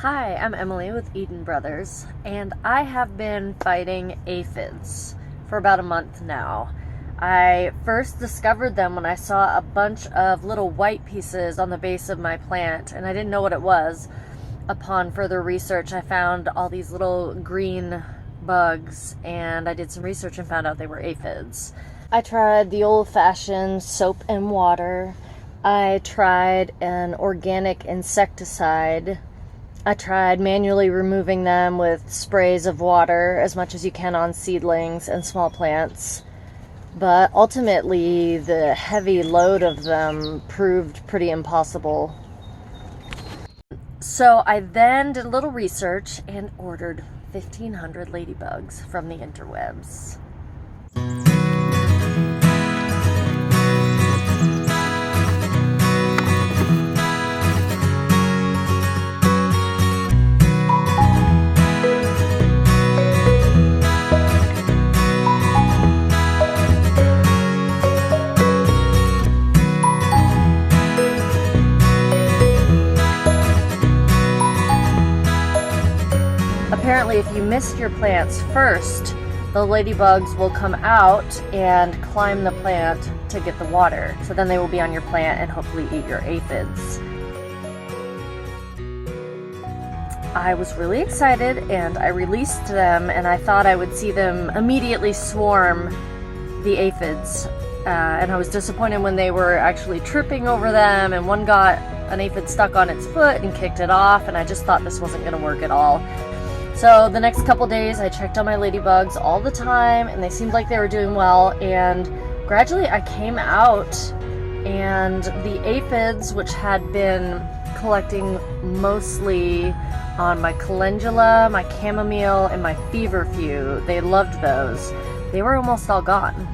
Hi, I'm Emily with Eden Brothers, and I have been fighting aphids for about a month now. I first discovered them when I saw a bunch of little white pieces on the base of my plant, and I didn't know what it was. Upon further research, I found all these little green bugs, and I did some research and found out they were aphids. I tried the old-fashioned soap and water. I tried an organic insecticide. I tried manually removing them with sprays of water as much as you can on seedlings and small plants. But ultimately, the heavy load of them proved pretty impossible. So I then did a little research and ordered 1,500 ladybugs from the interwebs. Apparently, if you mist your plants first, the ladybugs will come out and climb the plant to get the water. So then they will be on your plant and hopefully eat your aphids. I was really excited and I released them, and I thought I would see them immediately swarm the aphids. And I was disappointed when they were actually tripping over them, and one got an aphid stuck on its foot and kicked it off, and I just thought this wasn't going to work at all. So the next couple days I checked on my ladybugs all the time, and they seemed like they were doing well, and gradually I came out, and the aphids, which had been collecting mostly on my calendula, my chamomile, and my feverfew, they loved those. They were almost all gone.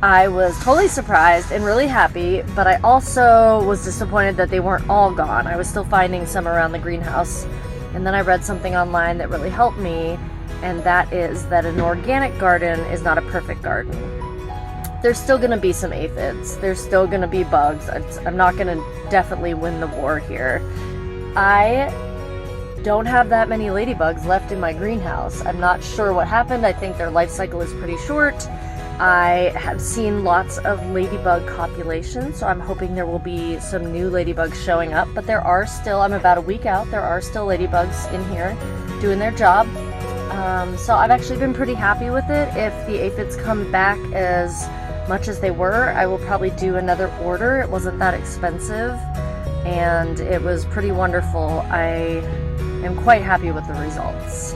I was totally surprised and really happy, but I also was disappointed that they weren't all gone. I was still finding some around the greenhouse. And then I read something online that really helped me, and that is that an organic garden is not a perfect garden. There's still going to be some aphids. There's still going to be bugs. I'm not going to definitely win the war here. I don't have that many ladybugs left in my greenhouse. I'm not sure what happened. I think their life cycle is pretty short. I have seen lots of ladybug copulations, so I'm hoping there will be some new ladybugs showing up, but there are still, I'm about a week out, there are still ladybugs in here doing their job. So I've actually been pretty happy with it. If the aphids come back as much as they were, I will probably do another order. It wasn't that expensive, and it was pretty wonderful. I am quite happy with the results.